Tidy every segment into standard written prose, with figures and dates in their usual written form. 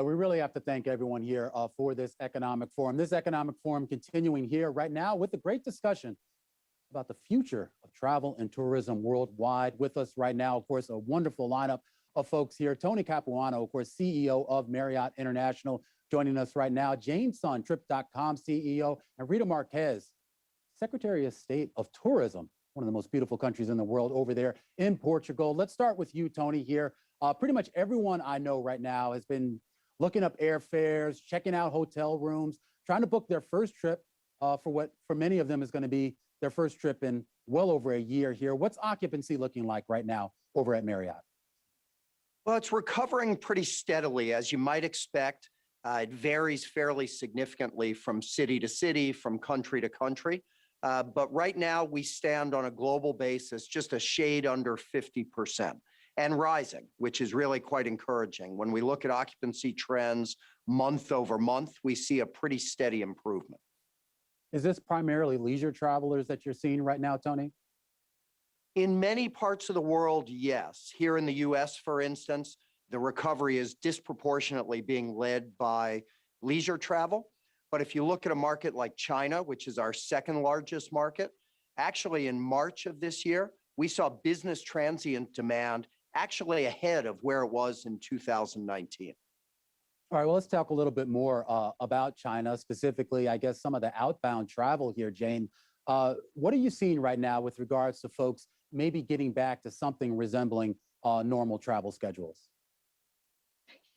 We really have to thank everyone here for this economic forum. This economic forum continuing here right now with a great discussion about the future of travel and tourism worldwide. With us right now, of course, a wonderful lineup of folks here. Tony Capuano, of course, CEO of Marriott International, joining us right now. Jane Sun, Trip.com CEO, and Rita Marques, Secretary of State of Tourism, one of the most beautiful countries in the world over there in Portugal. Let's start with you, Tony, here. Pretty much everyone I know right now has been looking up airfares, checking out hotel rooms, trying to book their first trip for what for many of them is going to be their first trip in well over a year here. What's occupancy looking like right now over at Marriott? Well, it's recovering pretty steadily, as you might expect. It varies fairly significantly from city to city, from country to country. But right now, we stand on a global basis just a shade under 50%. And rising, which is really quite encouraging. When we look at occupancy trends month over month, we see a pretty steady improvement. Is this primarily leisure travelers that you're seeing right now, Tony? In many parts of the world, yes. Here in the US, for instance, the recovery is disproportionately being led by leisure travel. But if you look at a market like China, which is our second largest market, actually in March of this year, we saw business transient demand actually ahead of where it was in 2019. All right, well, let's talk a little bit more about China, specifically, I guess, some of the outbound travel here, Jane. What are you seeing right now with regards to folks maybe getting back to something resembling normal travel schedules?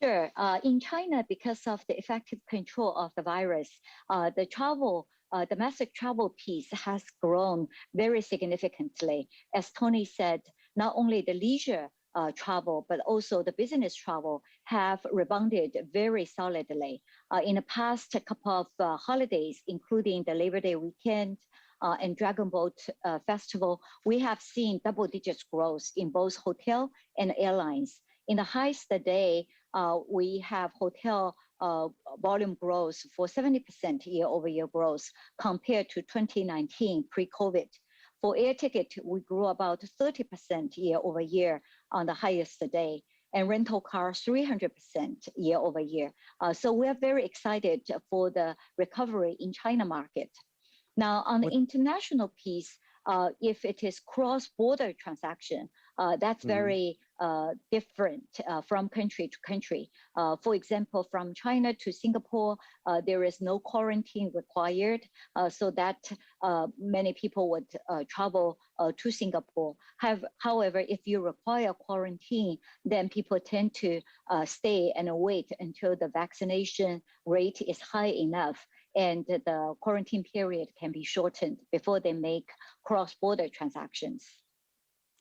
Sure. In China, because of the effective control of the virus, the domestic travel piece has grown very significantly. As Tony said, not only the leisure travel, but also the business travel have rebounded very solidly. In the past couple of holidays, including the Labor Day weekend and Dragon Boat Festival, we have seen double-digit growth in both hotel and airlines. In the highest day, we have hotel volume growth for 70% year-over-year growth compared to 2019 pre-COVID. For air ticket, we grew about 30% year-over-year on the highest day, and rental cars 300% year-over-year. So we're very excited for the recovery in China market. Now, on the international piece, if it is cross-border transaction, that's very different from country to country. For example, from China to Singapore, there is no quarantine required, so that many people would travel to Singapore. However, if you require quarantine, then people tend to stay and wait until the vaccination rate is high enough and the quarantine period can be shortened before they make cross-border transactions.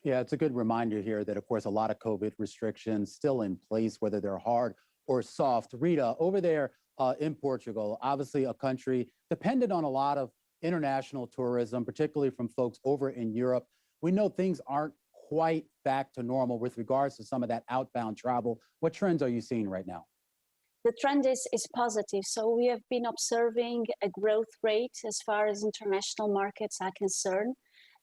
Yeah, it's a good reminder here that, of course, a lot of COVID restrictions still in place, whether they're hard or soft. Rita, over there in Portugal, obviously a country dependent on a lot of international tourism, particularly from folks over in Europe. We know things aren't quite back to normal with regards to some of that outbound travel. What trends are you seeing right now? The trend is positive. So we have been observing a growth rate as far as international markets are concerned.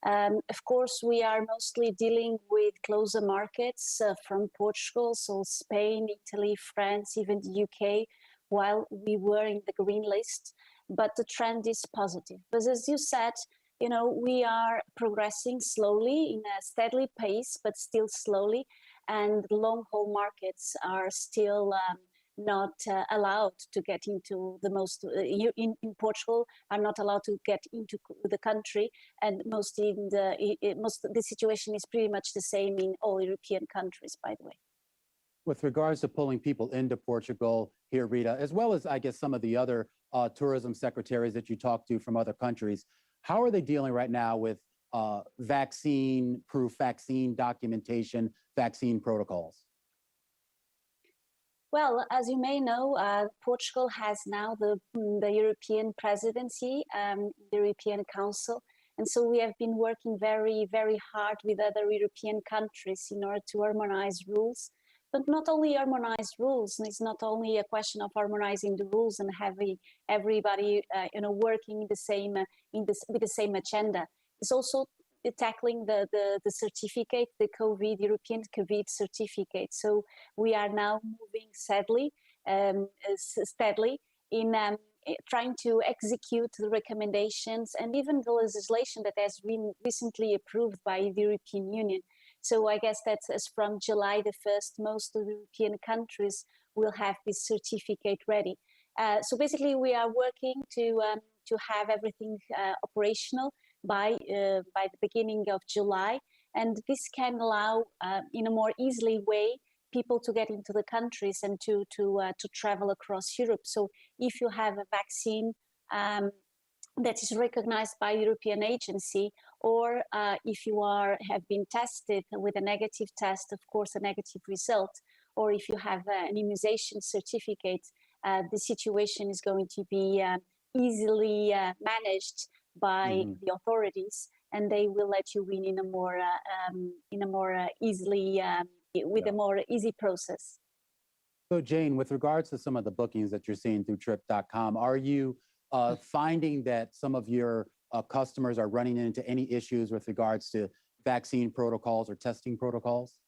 Of course, we are mostly dealing with closer markets from Portugal, so Spain, Italy, France, even the UK, while we were in the green list. But the trend is positive. But as you said, we are progressing slowly in a steady pace, but still slowly. And the long-haul markets are still not allowed to get into the most, in Portugal, are not allowed to get into the country. And the situation is pretty much the same in all European countries, by the way. With regards to pulling people into Portugal here, Rita, as well as, I guess, some of the other tourism secretaries that you talk to from other countries, how are they dealing right now with vaccine proof, vaccine documentation, vaccine protocols? Well, as you may know, Portugal has now the European presidency, the European Council. And so we have been working very, very hard with other European countries in order to harmonize rules. But not only harmonize rules, and it's not only a question of harmonizing the rules and having everybody working with the same agenda. It's also tackling the certificate, the European COVID certificate. So we are now moving sadly steadily in trying to execute the recommendations and even the legislation that has been recently approved by the European Union. So I guess that as from July the 1st, most of the European countries will have this certificate ready. So basically, we are working to have everything operational by the beginning of July, and this can allow, in a more easily way, people to get into the countries and to travel across Europe. So if you have a vaccine that is recognized by the European agency, or if you have been tested with a negative test, of course, a negative result, or if you have an immunization certificate, the situation is going to be easily managed by the authorities, and they will let you in a more easily with a more easy process. So Jane, with regards to some of the bookings that you're seeing through trip.com, are you finding that some of your customers are running into any issues with regards to vaccine protocols or testing protocols?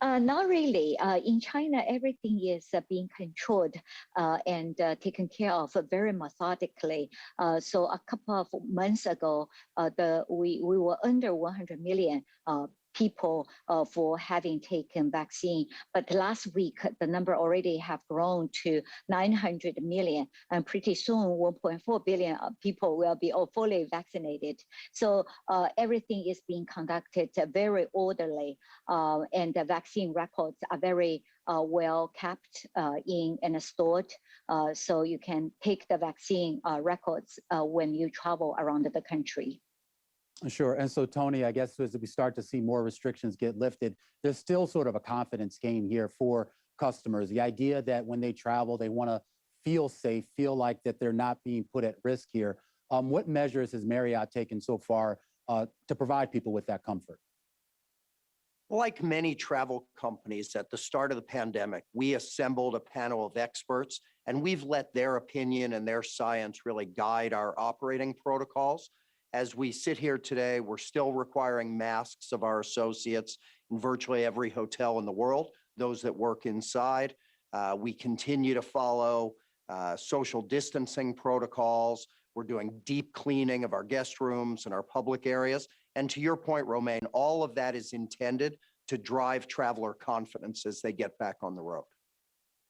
Not really. In China, everything is being controlled and taken care of very methodically. So a couple of months ago, we were under 100 million people for having taken vaccine. But last week, the number already have grown to 900 million. And pretty soon, 1.4 billion people will be all fully vaccinated. So everything is being conducted very orderly. And the vaccine records are very well kept and stored. So you can take the vaccine records when you travel around the country. Sure. And so, Tony, I guess as we start to see more restrictions get lifted, there's still sort of a confidence gain here for customers. The idea that when they travel, they want to feel safe, feel like that they're not being put at risk here. What measures has Marriott taken so far to provide people with that comfort? Like many travel companies at the start of the pandemic, we assembled a panel of experts, and we've let their opinion and their science really guide our operating protocols. As we sit here today, we're still requiring masks of our associates in virtually every hotel in the world, those that work inside. We continue to follow social distancing protocols. We're doing deep cleaning of our guest rooms and our public areas. And to your point, Romaine, all of that is intended to drive traveler confidence as they get back on the road.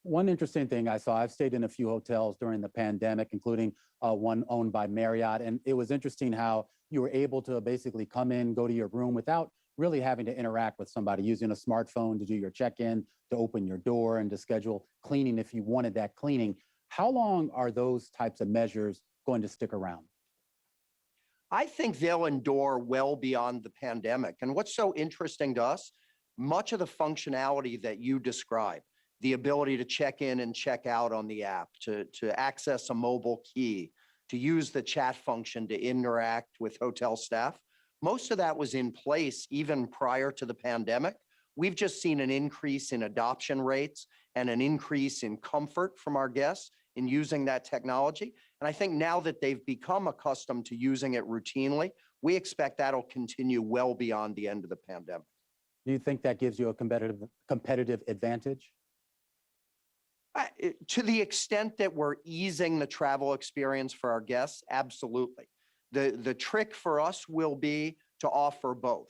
One interesting thing I saw, I've stayed in a few hotels during the pandemic, including one owned by Marriott. And it was interesting how you were able to basically come in, go to your room without really having to interact with somebody, using a smartphone to do your check-in, to open your door, and to schedule cleaning if you wanted that cleaning. How long are those types of measures going to stick around? I think they'll endure well beyond the pandemic. And what's so interesting to us, much of the functionality that you describe, the ability to check in and check out on the app, to access a mobile key, to use the chat function to interact with hotel staff, most of that was in place even prior to the pandemic. We've just seen an increase in adoption rates and an increase in comfort from our guests in using that technology. And I think now that they've become accustomed to using it routinely, we expect that'll continue well beyond the end of the pandemic. Do you think that gives you a competitive advantage? To the extent that we're easing the travel experience for our guests, absolutely. The trick for us will be to offer both.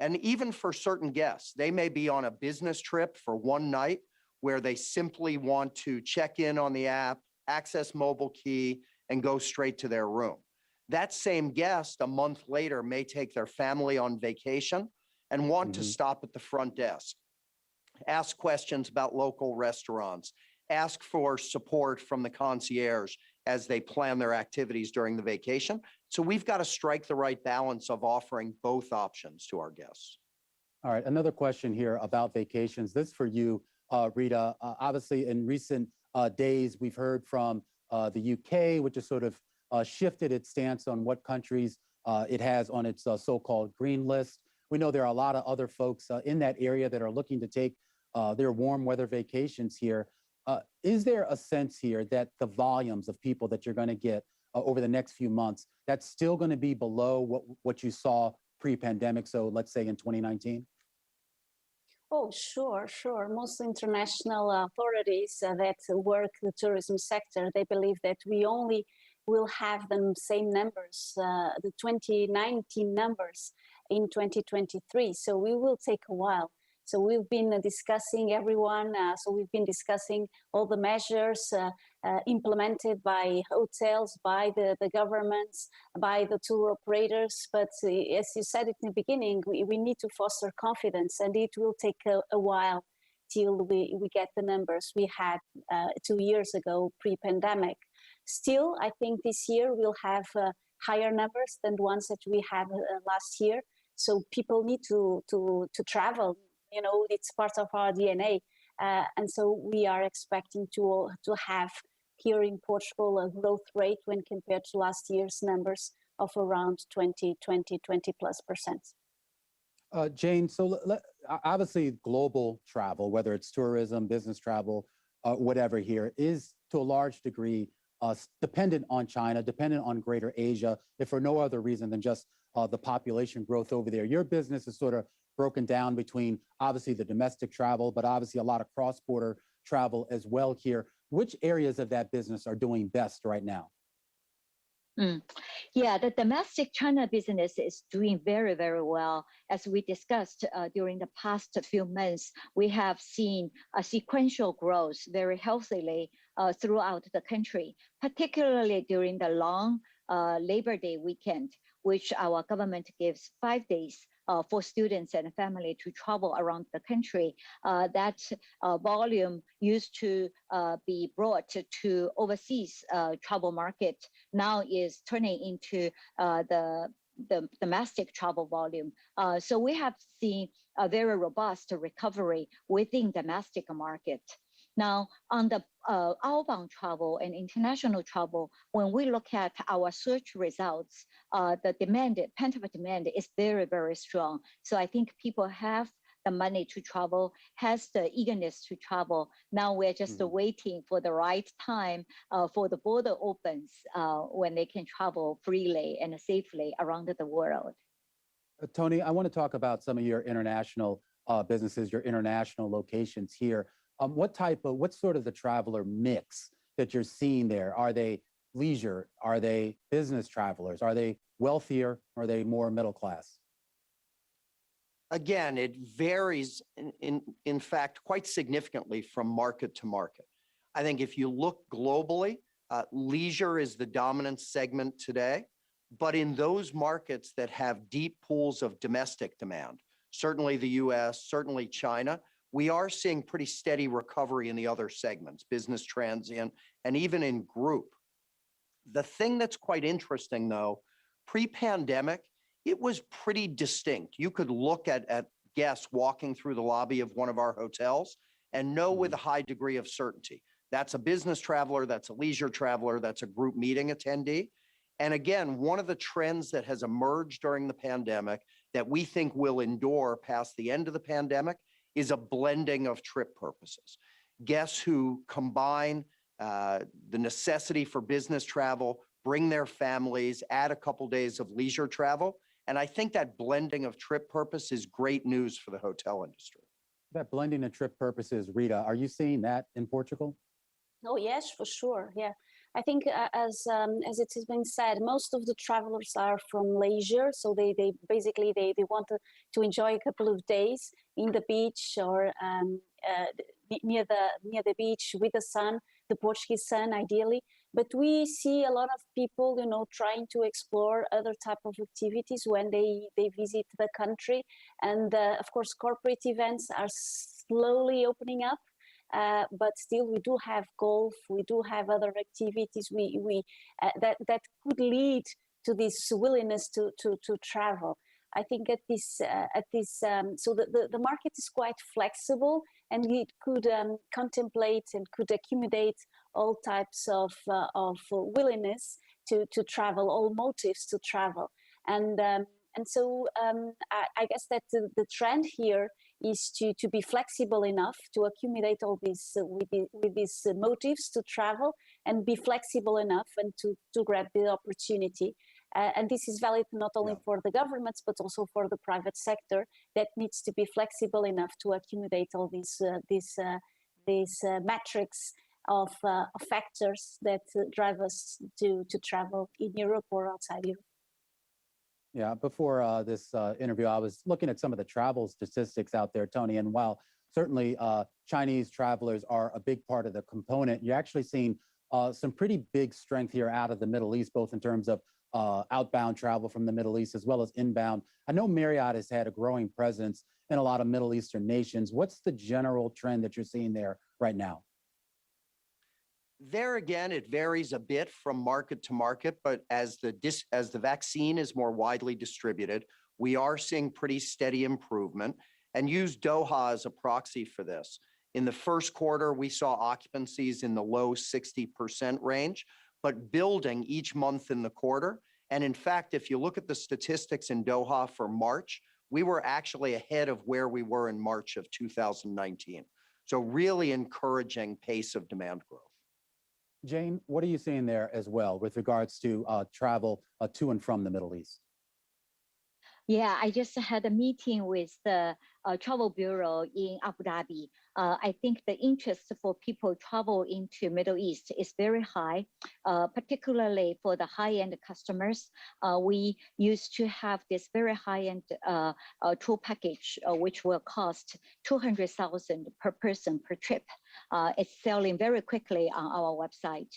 And even for certain guests, they may be on a business trip for one night where they simply want to check in on the app, access mobile key, and go straight to their room. That same guest, a month later, may take their family on vacation and want to stop at the front desk, ask questions about local restaurants, ask for support from the concierge as they plan their activities during the vacation. So we've got to strike the right balance of offering both options to our guests. All right, another question here about vacations. This is for you, Rita. Obviously, in recent days, we've heard from the UK, which has sort of shifted its stance on what countries it has on its so-called green list. We know there are a lot of other folks in that area that are looking to take their warm weather vacations here. Is there a sense here that the volumes of people that you're going to get over the next few months, that's still going to be below what you saw pre-pandemic, so let's say in 2019? Oh, sure, sure. Most international authorities that work the tourism sector, they believe that we only will have the same numbers, the 2019 numbers in 2023. So we will take a while. So we've been discussing everyone. So we've been discussing all the measures implemented by hotels, by the governments, by the tour operators. But as you said at the beginning, we need to foster confidence, and it will take a while till we get the numbers we had 2 years ago, pre-pandemic. Still, I think this year we'll have higher numbers than the ones that we had last year. So people need to travel. You know, it's part of our DNA. And so we are expecting to have here in Portugal a growth rate when compared to last year's numbers of around 20 plus percent. Jane, so obviously global travel, whether it's tourism, business travel, whatever here, is to a large degree dependent on China, dependent on Greater Asia, if for no other reason than just the population growth over there. Your business is sort of broken down between obviously the domestic travel, but obviously a lot of cross-border travel as well here. Which areas of that business are doing best right now? Yeah, the domestic China business is doing very, very well. As we discussed during the past few months, we have seen a sequential growth very healthily throughout the country, particularly during the long Labor Day weekend, which our government gives 5 days for students and family to travel around the country. That volume used to be brought to overseas travel market now is turning into the domestic travel volume. So we have seen a very robust recovery within domestic market. Now, on the outbound travel and international travel, when we look at our search results, the demand, pent-up demand is very, very strong. So I think people have the money to travel, has the eagerness to travel. Now we're just waiting for the right time for the border opens when they can travel freely and safely around the world. Tony, I want to talk about some of your international businesses, your international locations here. What's sort of the traveler mix that you're seeing there? Are they leisure? Are they business travelers? Are they wealthier? Are they more middle class? Again, it varies, in fact, quite significantly from market to market. I think if you look globally, leisure is the dominant segment today. But in those markets that have deep pools of domestic demand, certainly the US, certainly China, we are seeing pretty steady recovery in the other segments, business transient, and even in group. The thing that's quite interesting, though, pre-pandemic, it was pretty distinct. You could look at guests walking through the lobby of one of our hotels and know with a high degree of certainty. That's a business traveler, that's a leisure traveler, that's a group meeting attendee. And again, one of the trends that has emerged during the pandemic that we think will endure past the end of the pandemic is a blending of trip purposes. Guests who combine the necessity for business travel, bring their families, add a couple days of leisure travel. And I think that blending of trip purpose is great news for the hotel industry. That blending of trip purposes, Rita, are you seeing that in Portugal? Oh, yes, for sure. Yeah. I think as it has been said, most of the travelers are from leisure. So they basically want to enjoy a couple of days in the beach or near the beach with the sun, the Portuguese sun, ideally. But we see a lot of people, trying to explore other type of activities when they visit the country. And of course, corporate events are slowly opening up. But still, we do have golf. We do have other activities. That could lead to this willingness to travel. I think at this so the market is quite flexible, and it could contemplate and could accumulate all types of willingness to travel, all motives to travel, and so I guess that the trend here is to be flexible enough to accumulate all these with these motives to travel, and be flexible enough and to grab the opportunity. And this is valid not only for the governments, but also for the private sector that needs to be flexible enough to accommodate all these metrics of factors that drive us to travel in Europe or outside Europe. Yeah, before this interview, I was looking at some of the travel statistics out there, Tony, and while certainly Chinese travelers are a big part of the component, you're actually seeing some pretty big strength here out of the Middle East, both in terms of outbound travel from the Middle East as well as inbound. I know Marriott has had a growing presence in a lot of Middle Eastern nations. What's the general trend that you're seeing there right now? There again, it varies a bit from market to market, but as the vaccine is more widely distributed, we are seeing pretty steady improvement, and use Doha as a proxy for this. In the first quarter, we saw occupancies in the low 60% range, but building each month in the quarter. And in fact, if you look at the statistics in Doha for March, we were actually ahead of where we were in March of 2019. So really encouraging pace of demand growth. Jane, what are you seeing there as well with regards to travel to and from the Middle East? Yeah, I just had a meeting with the travel bureau in Abu Dhabi. I think the interest for people travel into Middle East is very high, particularly for the high-end customers. We used to have this very high-end tour package, which will cost 200,000 per person per trip. It's selling very quickly on our website.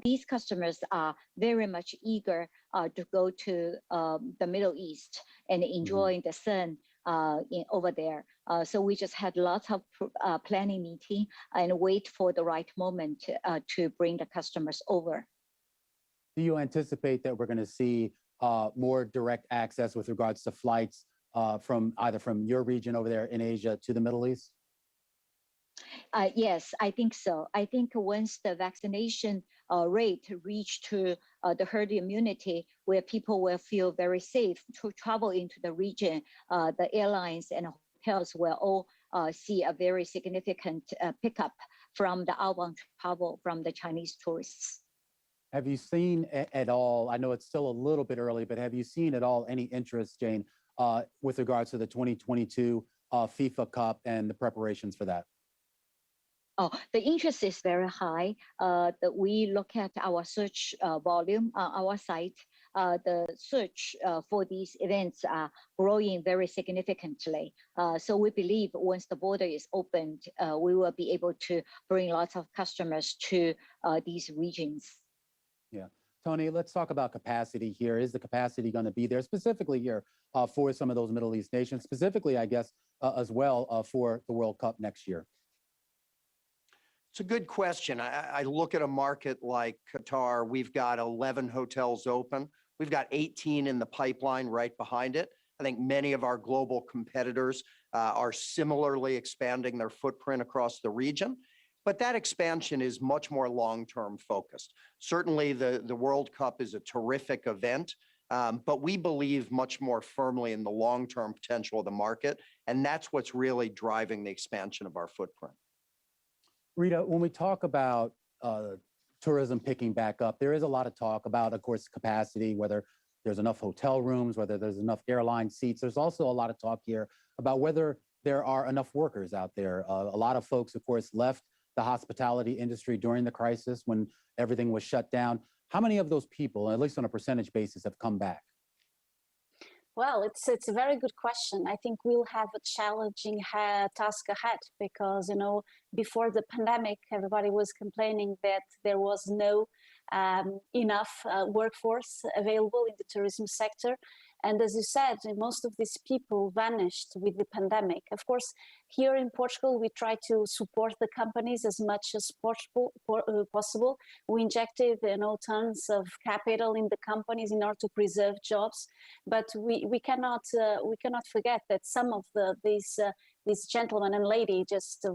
These customers are very much eager to go to the Middle East and enjoying the sun over there. So we just had lots of planning meeting and wait for the right moment to bring the customers over. Do you anticipate that we're going to see more direct access with regards to flights from your region over there in Asia to the Middle East? Yes, I think so. I think once the vaccination rate reach to the herd immunity, where people will feel very safe to travel into the region, the airlines and hotels will all see a very significant pickup from the outbound travel from the Chinese tourists. Have you seen at all, I know it's still a little bit early, but have you seen at all any interest, Jane, with regards to the 2022 FIFA Cup and the preparations for that? Oh, the interest is very high. That we look at our search volume on our site. The search for these events are growing very significantly. So we believe once the border is opened, we will be able to bring lots of customers to these regions. Yeah. Tony, let's talk about capacity here. Is the capacity going to be there specifically here for some of those Middle East nations, specifically, I guess, as well for the World Cup next year? It's a good question. I look at a market like Qatar. We've got 11 hotels open. We've got 18 in the pipeline right behind it. I think many of our global competitors are similarly expanding their footprint across the region. But that expansion is much more long-term focused. Certainly, the World Cup is a terrific event, but we believe much more firmly in the long-term potential of the market, and that's what's really driving the expansion of our footprint. Rita, when we talk about tourism picking back up, there is a lot of talk about, of course, capacity, whether there's enough hotel rooms, whether there's enough airline seats. There's also a lot of talk here about whether there are enough workers out there. A lot of folks, of course, left the hospitality industry during the crisis when everything was shut down. How many of those people, at least on a percentage basis, have come back? Well, it's a very good question. I think we'll have a challenging task ahead because, before the pandemic, everybody was complaining that there was no enough workforce available in the tourism sector. And as you said, most of these people vanished with the pandemic. Of course, here in Portugal, we try to support the companies as much as possible. We injected tons of capital in the companies in order to preserve jobs. But we cannot forget that some of these gentlemen and lady just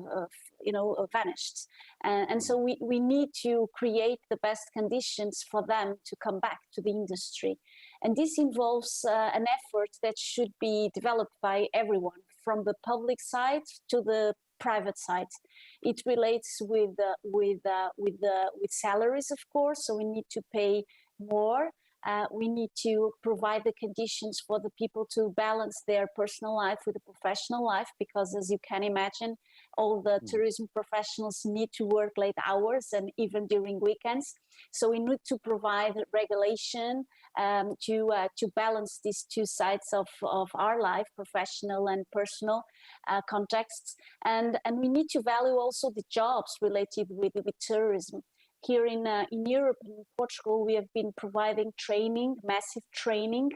vanished. And so we need to create the best conditions for them to come back to the industry. And this involves an effort that should be developed by everyone, from the public side to the private side. It relates with salaries, of course, so we need to pay more. We need to provide the conditions for the people to balance their personal life with the professional life, because as you can imagine, all the tourism professionals need to work late hours and even during weekends. So we need to provide regulation to balance these two sides of our life, professional and personal contexts. And we need to value also the jobs related with tourism. Here in Europe, in Portugal, we have been providing training, massive training,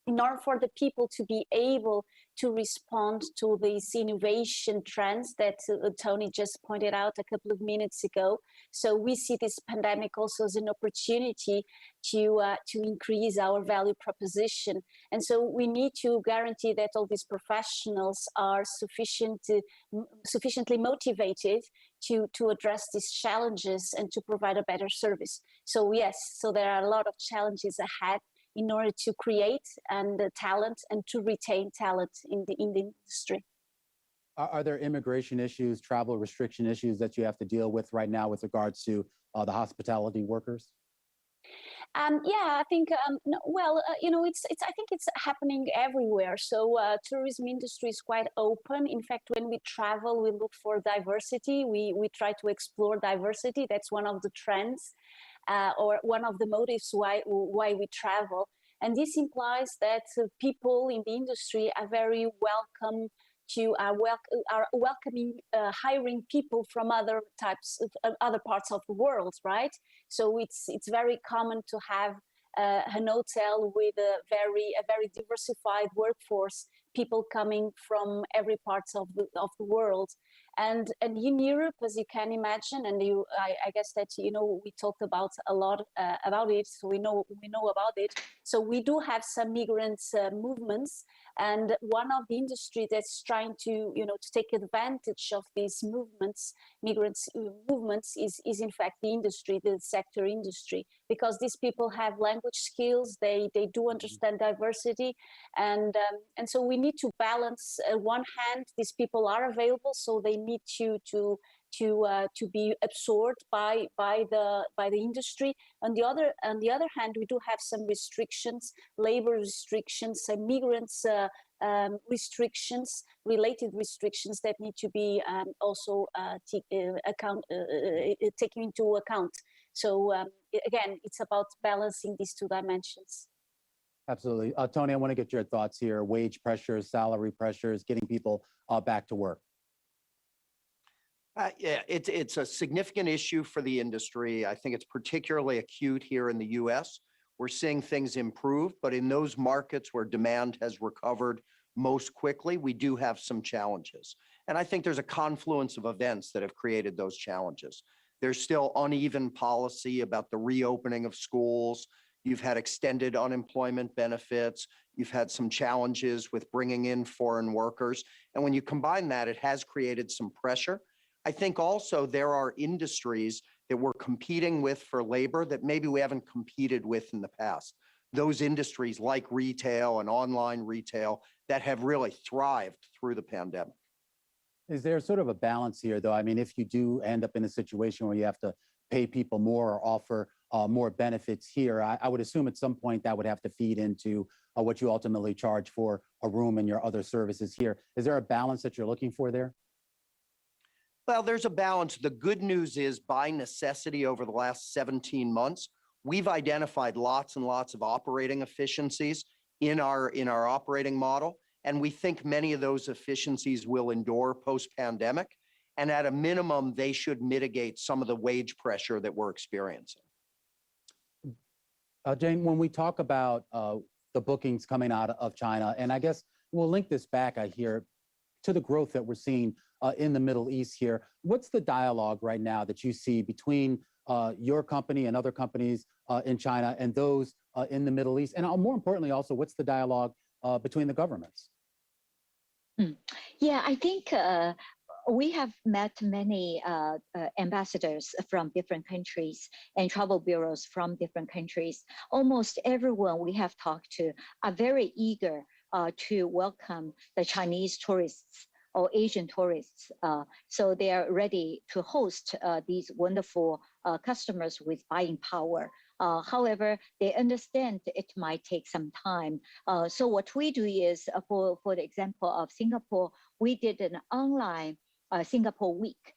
in order for the people to be able to respond to these innovation trends that Tony just pointed out a couple of minutes ago. So we see this pandemic also as an opportunity to increase our value proposition. And so we need to guarantee that all these professionals are sufficiently motivated to address these challenges and to provide a better service. So yes, so there are a lot of challenges ahead in order to create talent and to retain talent in the industry. Are there immigration issues, travel restriction issues that you have to deal with right now with regards to the hospitality workers? Yeah, I think I think it's happening everywhere. So tourism industry is quite open. In fact, when we travel, we look for diversity. We try to explore diversity. That's one of the trends, or one of the motives why we travel. And this implies that people in the industry are very welcome to are welcoming hiring people from other parts of the world, right? So it's very common to have an hotel with a very diversified workforce, people coming from every part of the world. And in Europe, as you can imagine, and I guess that we talked about a lot about it, so we know about it. So we do have some migrants movements, and one of the industry that's trying to take advantage of these movements is in fact the sector industry, because these people have language skills, they do understand diversity, and so we need to balance. One hand, these people are available, so they need to be absorbed by the industry. On the other hand, we do have some restrictions, labor restrictions, migrants restrictions, related restrictions that need to be also taken into account. So again, it's about balancing these two dimensions. Absolutely. Tony, I want to get your thoughts here. Wage pressures, salary pressures, getting people back to work. Yeah, it's a significant issue for the industry. I think it's particularly acute here in the U.S. We're seeing things improve, but in those markets where demand has recovered most quickly, we do have some challenges. And I think there's a confluence of events that have created those challenges. There's still uneven policy about the reopening of schools. You've had extended unemployment benefits. You've had some challenges with bringing in foreign workers. And when you combine that, it has created some pressure. I think also there are industries that we're competing with for labor that maybe we haven't competed with in the past. Those industries like retail and online retail that have really thrived through the pandemic. Is there sort of a balance here, though? I mean, if you do end up in a situation where you have to pay people more or offer more benefits here, I would assume at some point that would have to feed into what you ultimately charge for a room and your other services here. Is there a balance that you're looking for there? Well, there's a balance. The good news is, by necessity, over the last 17 months, we've identified lots and lots of operating efficiencies in our operating model. And we think many of those efficiencies will endure post-pandemic. And at a minimum, they should mitigate some of the wage pressure that we're experiencing. Jane, when we talk about the bookings coming out of China, and I guess we'll link this back, I hear, to the growth that we're seeing in the Middle East here. What's the dialogue right now that you see between your company and other companies in China and those in the Middle East? And more importantly, also, what's the dialogue between the governments? Yeah, I think we have met many ambassadors from different countries and travel bureaus from different countries. Almost everyone we have talked to are very eager to welcome the Chinese tourists or Asian tourists. So they are ready to host these wonderful customers with buying power. However, they understand it might take some time. So what we do is, for the example of Singapore, we did an online Singapore week.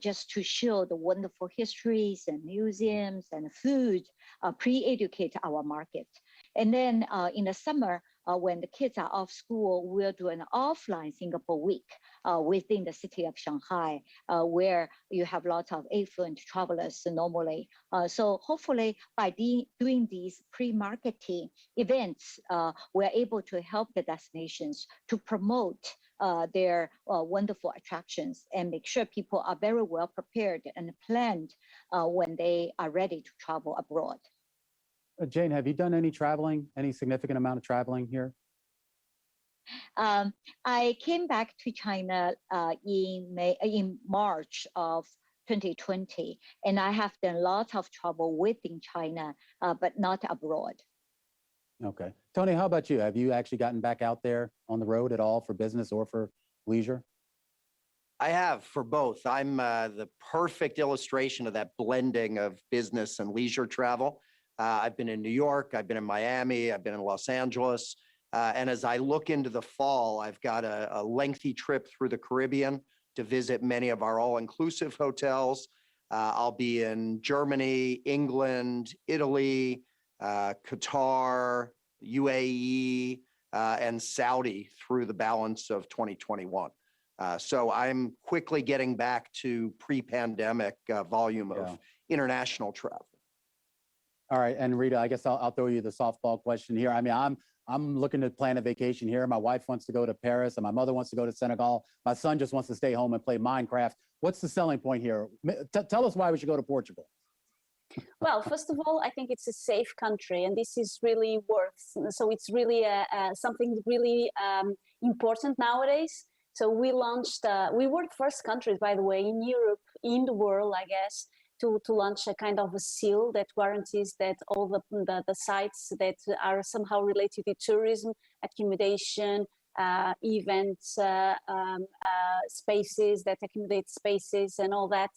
Just to show the wonderful histories and museums and food, pre-educate our market. And then in the summer, when the kids are off school, we'll do an offline Singapore week within the city of Shanghai, where you have lots of affluent travelers normally. So hopefully by doing these pre-marketing events, we're able to help the destinations to promote their wonderful attractions and make sure people are very well prepared and planned when they are ready to travel abroad. Jane, have you done any traveling, any significant amount of traveling here? I came back to China in March of 2020, and I have done lots of travel within China, but not abroad. Okay. Tony, how about you? Have you actually gotten back out there on the road at all for business or for leisure? I have for both. I'm the perfect illustration of that blending of business and leisure travel. I've been in New York, I've been in Miami, I've been in Los Angeles. And as I look into the fall, I've got a lengthy trip through the Caribbean to visit many of our all-inclusive hotels. I'll be in Germany, England, Italy, Qatar, UAE, and Saudi through the balance of 2021. So I'm quickly getting back to pre-pandemic volume of international travel. All right, and Rita, I guess I'll throw you the softball question here. I mean, I'm looking to plan a vacation here. My wife wants to go to Paris, and my mother wants to go to Senegal. My son just wants to stay home and play Minecraft. What's the selling point here? Tell us why we should go to Portugal. Well, first of all, I think it's a safe country, and this is really so it's really something really important nowadays. So we launched, we were the first countries, by the way, in Europe, in the world, I guess, to launch a kind of a seal that guarantees that all the sites that are somehow related to tourism, accommodation, events, spaces that accommodate spaces and all that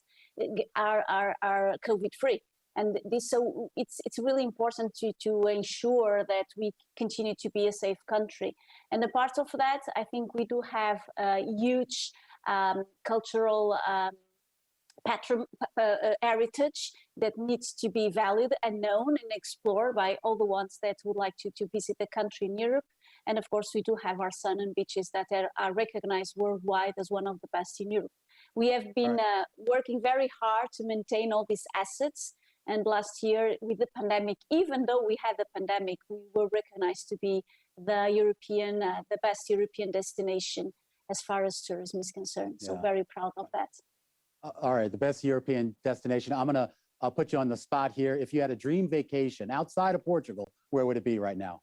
are COVID-free. And this, so it's really important to ensure that we continue to be a safe country. And a part of that, I think we do have a huge cultural heritage that needs to be valued and known and explored by all the ones that would like to visit the country in Europe. And of course, we do have our sun and beaches that are recognized worldwide as one of the best in Europe. We have been working very hard to maintain all these assets. And last year with the pandemic, even though we had the pandemic, we were recognized to be the best European destination as far as tourism is concerned. So very proud of that. All right, the best European destination. I'll put you on the spot here. If you had a dream vacation outside of Portugal, where would it be right now?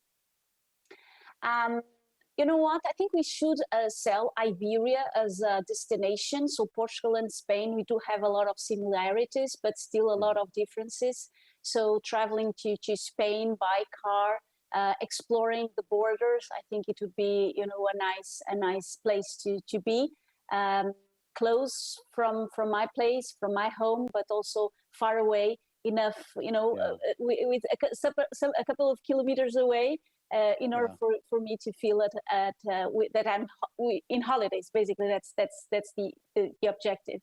You know what? I think we should sell Iberia as a destination. So Portugal and Spain, we do have a lot of similarities, but still a lot of differences. So traveling to Spain by car, exploring the borders, I think it would be, you know, a nice place to be. Close from my place, from my home, but also far away enough, you know, with a couple of kilometers away. In order for me to feel that I'm in holidays. Basically, that's the objective.